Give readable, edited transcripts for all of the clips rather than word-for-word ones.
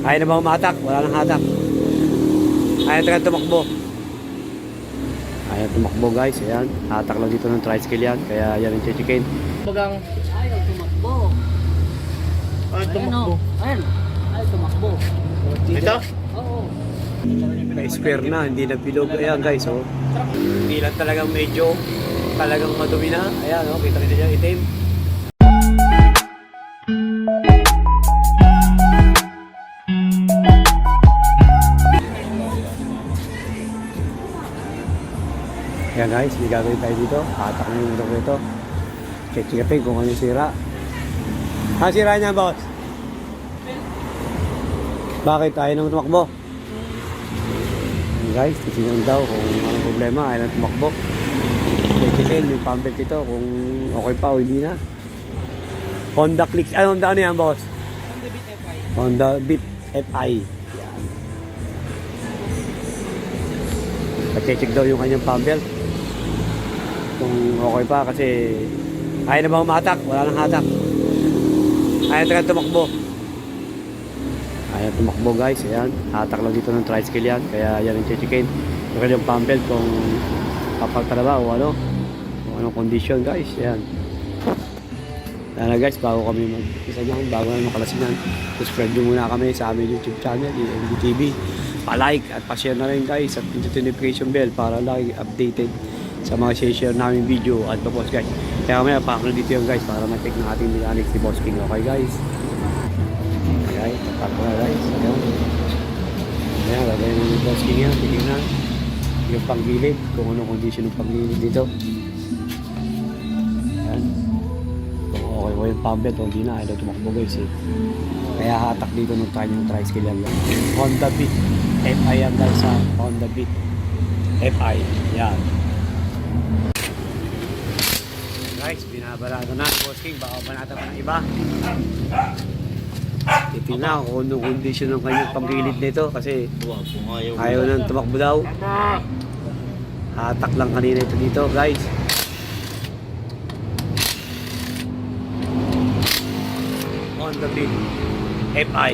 Ayaw na ba umatak? Wala nang hatak. Ayaw talaga tumakbo. Ayaw tumakbo guys. Ayan. Hatak lang dito ng tricycle yan. Kaya yan ang chichikin. Bagang Ayaw tumakbo. tumakbo. Ayan. Ayaw tumakbo. Ito? Oo. Na-square na. Hindi na bilog. Ayan guys. Oh. Hindi lang talagang medyo talagang madumi na. Ayan. Oh. Kita nyo dyan itim. Ayan guys, may gagawin tayo dito. Hatak na yung motor ito. Check-checkapin kung ano yung sira. Ano sira niya, boss? Bakit? Ayaw nang tumakbo. Ayan guys, titignan daw kung anong problema. Ayaw nang tumakbo. Check-checkin yung pambelt ito kung okay pa o hindi na. Honda Click. Ano yan, boss? Honda Beat FI. Yan. Check daw yung kanyang pambelt. Kung okay pa kasi ayaw na ba umatak? Wala nang hatak. Ayaw talaga tumakbo. Ayaw tumakbo guys. Ayan. Hatak lang dito ng tricycle yan. Kaya yan ang chichikin. Yung kanyang pambelt kung papagtala ba o ano. Kung anong condition guys. Ayan. Ayan na guys. Bago kami mag-isa dyan. Bago na makalasingan. Subscribe nyo muna kami sa aming YouTube channel. EMG Pa-like at pa-share na rin guys. At pindutin notification bell para lagi updated sa mga share namin video at pa-post guys. Kaya mamaya pakano dito yung guys para ma-check ng ating mechanic si Boss King. Okay guys? Okay, tapos na guys. Ayan, lagay mo yung Boss King yan. Titignan yung panggilid. Kung anong condition ng panggilid dito. Ayan. Kung okay mo yung pambet o hindi na. Ayaw tumakbo guys eh. Kaya hatak dito nung tayo yung tricycle yan. Honda Beat FI yan guys sa Honda Beat FI. Yan. Guys, binabarado na Boss King, baka banata pa ng iba. Titignan kung anong condition ng kanyang pagilid nito kasi ayaw nang tumakbo daw. Hatak lang kanina ito dito guys. Honda Beat FI.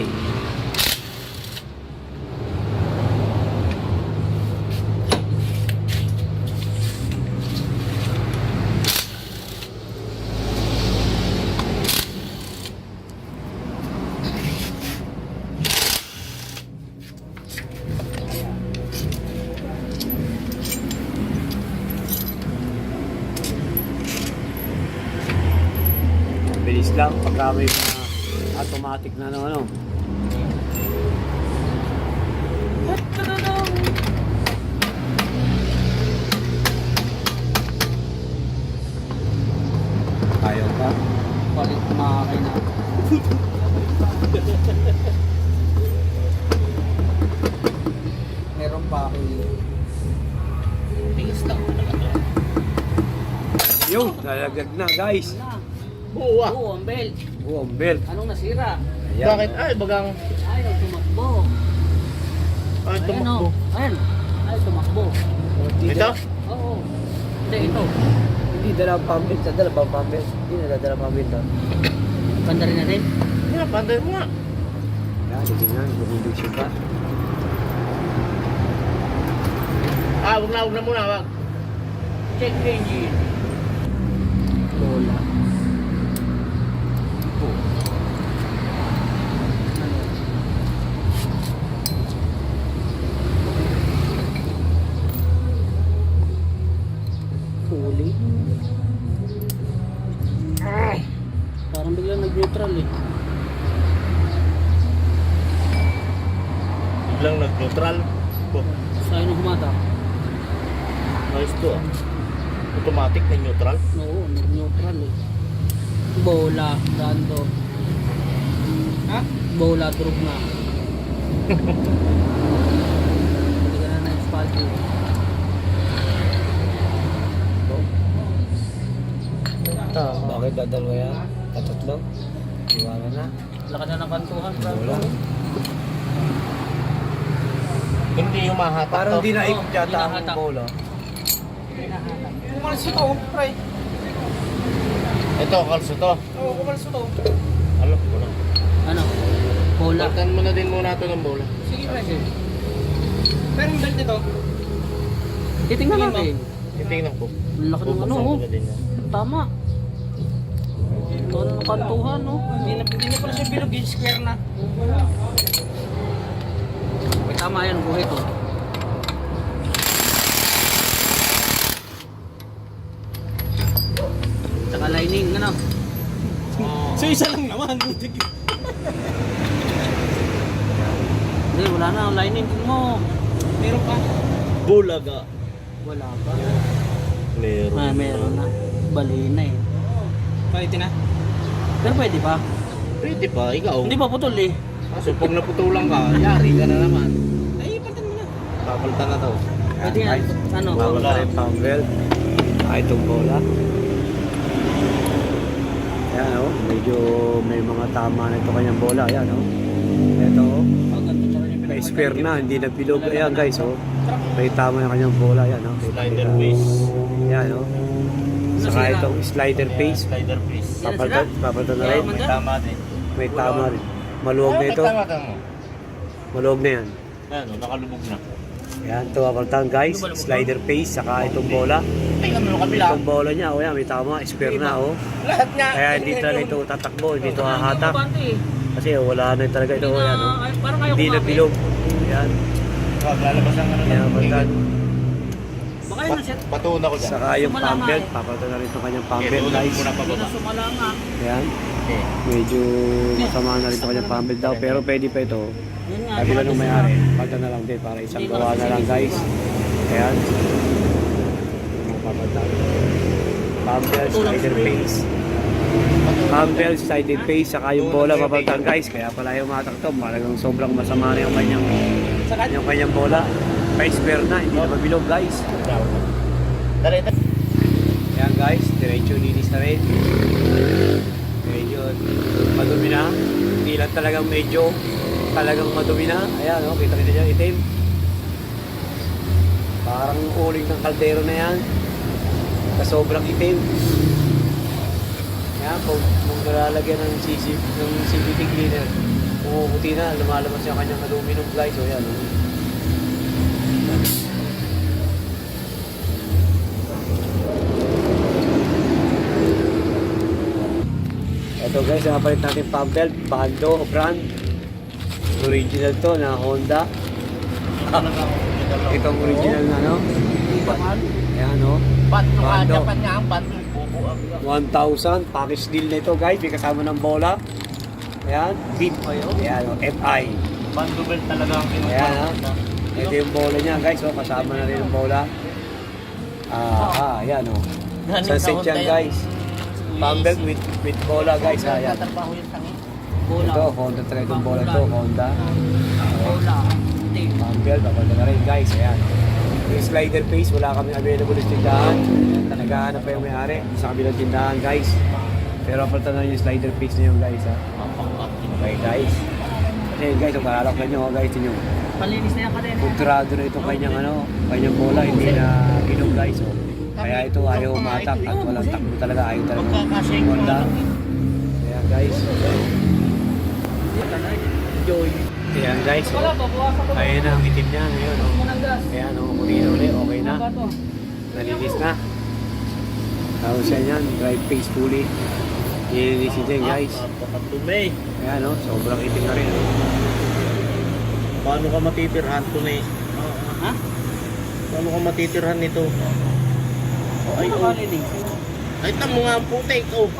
Bilis lang pagka may mga automatic na ano. Ayaw pa. Palit kumakay na. Meron pa ako yun. Tingis lang talaga to. Yun, nalagag na guys. Buwa. Oo, ang belt. Oh, ang belt. Anong nasira? Ayan. Bakit? Ay, bagang Ayaw tumakbo. ay, tumakbo. Ayan. Ayaw tumakbo. Ito? Oo. Hindi, ito. Hindi dala pambelt. Dala ba pambelt? Hindi nadadala pambelt. Banda rin natin. Hindi na, panday mo nga. Yan, titignan. Bumibig pa. Wag na muna, wag. Check the engine. Lola. Huli. Parang biglang nag-neutral eh. Biglang nag-neutral. Sa'yo nung humata. Ayos to ah. Automatic na neutral. Oo, nag-neutral eh. Bola, dando. Ha? Bola, turog na. Hindi ka na na-espalyo. Bakit dadalwa yan? Tatatlo? Iwanan na. Lakad na ng kantuhan, bro. Wala. Hindi yung mahatak Parang to. di naikot yata ang hinahatak. bola. Kumalas ito, pre. Ito, kalso to. Oo, kumalas ito. Alam ko na. Ano? bola. Palitan mo na din muna ito ng bola. Sige, sige. Pero yung belt nito, Titingnan natin. Titingnan ko. Ang laki ng ano, Bubuksan ko oh. na din yan. Tama. Ito ang kantuhan, no? hindi na pala siya bilog, yung square na. May tama yan, buhay to. Tsaka lining, ano? So isa lang naman. Hindi, wala na. Lining mo. Meron pa. Bulaga. Wala pa. Meron. Ah, meron na. Bali na eh. Palitin na. Pero pwede pa. Pwede pa, ikaw. Hindi pa putol eh. Kaso pag naputulan ka, yari ka na naman. Ay, palitan mo na. Papalitan na to. Pwede yan. Ano? Bawal na rin pump belt. Saka itong bola. Ayan o, medyo may mga tama na ito kanyang bola. Ayan o. Ito o. May square na, hindi na bilog. Ayan guys o. May tama yung kanyang bola. Ayan o. Slider face. Ayan o. Saka itong slider face. Slider face. Papalitan na rin. May tama din. May tama rin. Maluwag na ito. May tama ka mo. Maluwag na yan. Ayan, nakalubog na. Ayan, ito papalitan guys. Slider face. Saka itong bola. Tingnan mo yung kabila. Itong bola niya. O yan, may tama. Square na o. Lahat niya. Kaya hindi talaga ito tatakbo. Hindi ito hahatak. eh. Kasi wala na talaga ito. Ayan o. Parang kayo Hindi na kumapit. bilog. Ayan. Lalabas ang ano Ayan, ng papalitan. Baka yun na siya. Patuon ako dyan. Saka yung Sumala pump nga belt. eh. Papalitan na rin itong kanyang pump Okay, belt tuunan guys. mo na Hindi pababa. na sumala nga. Ayan. Okay. Medyo masama na rin itong kanyang pump belt daw. Pero pwede pa ito. Yan nga. Sabi lang nung may-ari. Palitan na lang din para isang gawa na lang guys. Ayan. Papalitan. Pump belt, slider face. Pump belt, slider face. Saka yung bola papalitan guys. Kaya pala yung matak to. Talagang sobrang masama na yung kanyang bola. Kaya square na. Hindi na mabilog guys. Dali, dali. Ayan guys, diretso linis na rin. Medyo madumi na. Hindi lang talagang medyo talagang madumi na. Ayan o, kita nyo dyan itim. Parang uling ng kaldero na yan. Sobrang itim. Ayan, kung nalalagyan ng CVT cleaner, pumuputi na, lumalabas yung kanyang aluminum guys. O yan o. Ito guys, nakapalit natin pump belt, Bando brand. Original to na Honda. Itong original na no. Ayan no. Bando ka, Bando. Japan nga ang bando. Bubuang. 1,000. Package deal na ito guys. May kasama ng bola. Ayan. Beat. Ayan o. FI. Bando belt talaga ang Ayan kinuha. ha. Ito yung bola niya guys. O, kasama na rin yung bola. Ayan o. Sunset yan guys. Pump belt with bola guys. Ayan. Tatrabaho yung tangi. Bola. Ito, Honda talaga itong bola ito. Honda. Bola. Hindi. Pump belt, papalta na rin guys. Ayan. Yung slider face, wala kami available sa tindahan. Naghahanap pa yung may-ari sa kabilang tindahan guys. Pero papalta na rin yung slider face na yung guys ha. Okay guys. Kasi guys, kung malalaklan nyo guys, yun yung Palinis na yan ka din. kulturado na itong kanyang bola, hindi na inom guys. So, kaya ito ayaw umatak at walang takbo talaga. Ayaw talaga Pagkakasya ko Honda. lang. Ayan guys. Enjoy. Ayan guys. So, ayan na ang itim niya ngayon. Oh. Ayan o, kulino ulit. Okay na. Nalinis na. Tapos yan, dry face fully. Nilinisin din guys. Napakatumi. Ayan o, sobrang itim na rin. Paano ka matitirhan to na Ha? Paano ka matitirhan nito? Ay, Ano oh. ka lining? Ay, tamo nga ang putik. Oh.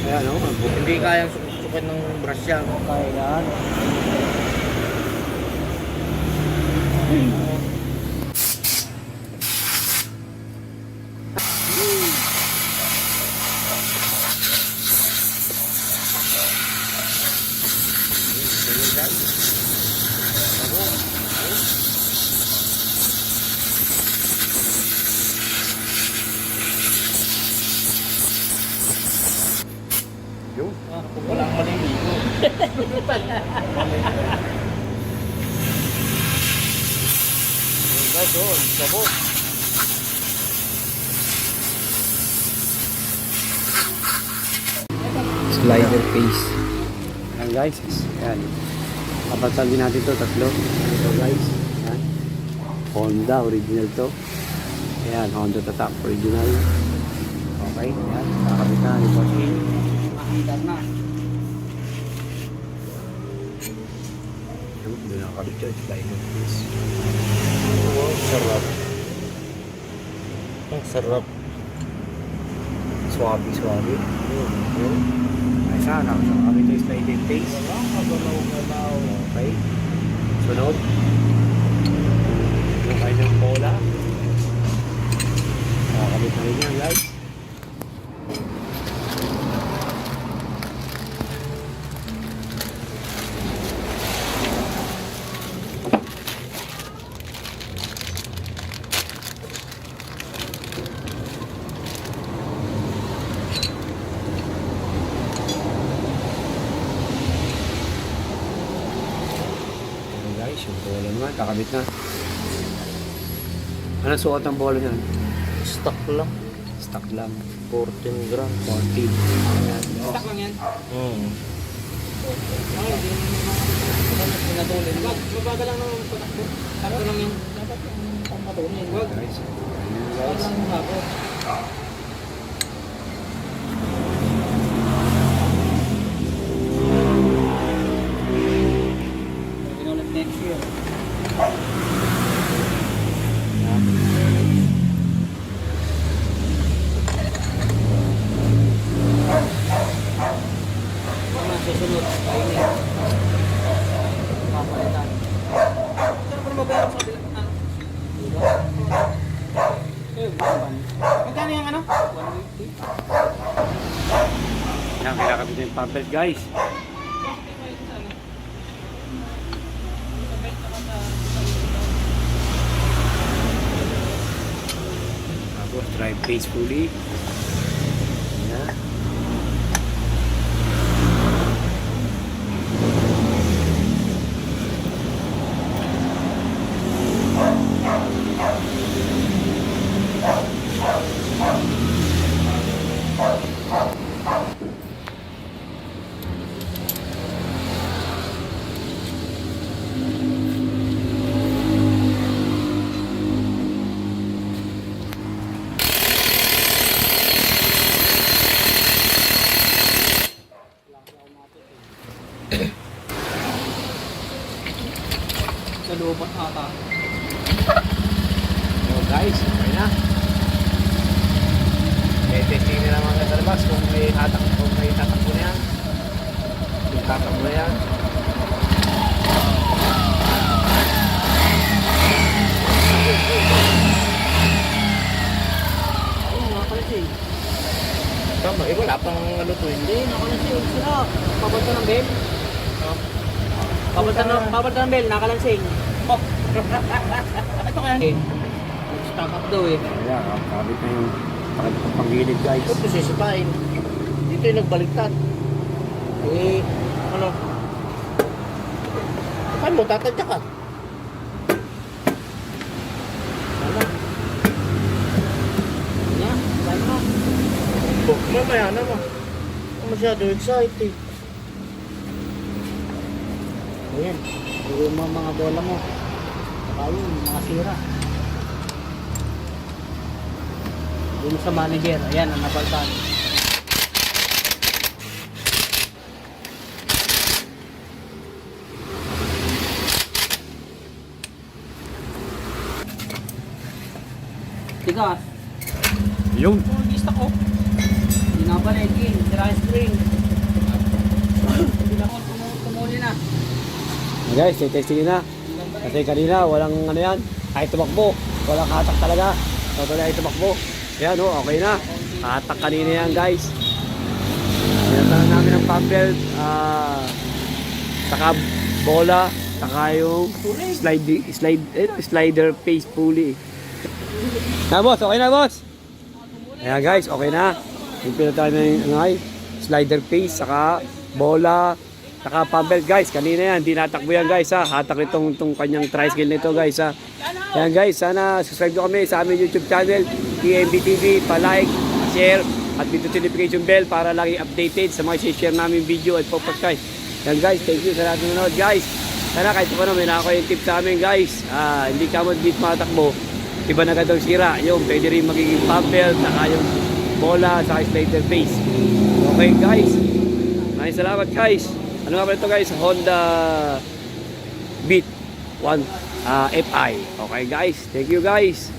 Ayan o, Hindi kayang sukusukin ng brush yan. Kaya yan. yun. Kung walang maliligo. Guys, oh, sabot. Slider face. Ang guys. Ayan. Kapatan din natin to, tatlo. Ito guys. Ayan. Honda, original to. Ayan, Honda Tatak, original. Okay, ayan. Kakabit na. Ito. Mahindar na. Doon nakakabit yun. Slider piece. Wow, sarap. Ang sarap. Swabe. Ay, sana. Kakabit yung slider piece. Galaw. Okay. Sunod. Yung kanyang bola. Kakabit na rin yan, guys. Ayan, guys, yung bola naman. Kakabit na. Anong suot ng bola niyan? Stock lang. Stock lang. 14 grams. 40. Ayan. Stock lang yan. Ay, hindi naman pinatulin. Mabagal lang naman patakbo. Sakto lang yan. Dapat yung pamatulin. Wag. Guys. Ayan, Wag guys. lang yung ako. Pinulit next year. Mga susunod, kainin. Papalitan. Saan pa mabayaran sa kabila? Ano? Diba? Eh, magkano yung ano? 150. Ayan, kinakabit na yung pampers, guys. Tapos, drive peacefully. Ayan. Sa looban ata. So guys, okay na. Testing na lang mga talabas kung may tatakbo na yan. Kung tatakbo na yan. Ayun, nakakalasing. Tama, wala pang ano to. Hindi, nakalansing sila. Papunta ng bell. Papunta ng bell, nakalansing. Oh. Ito kaya. Stock up daw eh. Ayan, kakabit na yung panggilid guys. Ito sisipain. Dito yung nagbaliktad. Eh, ano? Saan mo, tatadya ka? Sana. Yan, saan mo? Oh, mamaya naman. Masyado excited. Ayan, yung mga bola mo. Saka yun, mga sira. Yung sa manager, ayan, ang napaltan. Tigas. Yung. Oh, hindi stock oh. Hindi na balik yun, sira yung spring. Hindi na ako tumuli na. Guys, testingin na. Kasi kanina, walang ano yan. Kahit tumakbo. Walang hatak talaga. Totally ay tumakbo. Yan o, okay na. Hatak kanina yan guys. Sinatalan namin ng pump belt. Saka bola. Saka yung slider face pulley. Na boss, okay na boss. Ayan guys, okay na. Yung pinatalan na yung slider face. Saka bola. Saka pump belt guys, kanina yan, di natakbo yan guys ha. Hatak itong kanyang tricycle nito guys ha. Ayan guys, sana subscribe nyo kami sa aming YouTube channel, TMB TV, pa-like, share, at pindutin notification bell para lagi updated sa mga share namin video at po-subscribe. Yan guys, thank you sa lahat ng nanonood guys. Sana kahit pa may nakakuha yung tip sa amin guys. Hindi ka mo dito matakbo. Iba na agad ang sira. Yung pwede rin magiging pump belt, saka yung bola, saka slider face. Okay guys. Maraming salamat guys. Ano nga pala ito guys? Honda Beat 1 FI. Okay guys. Thank you guys.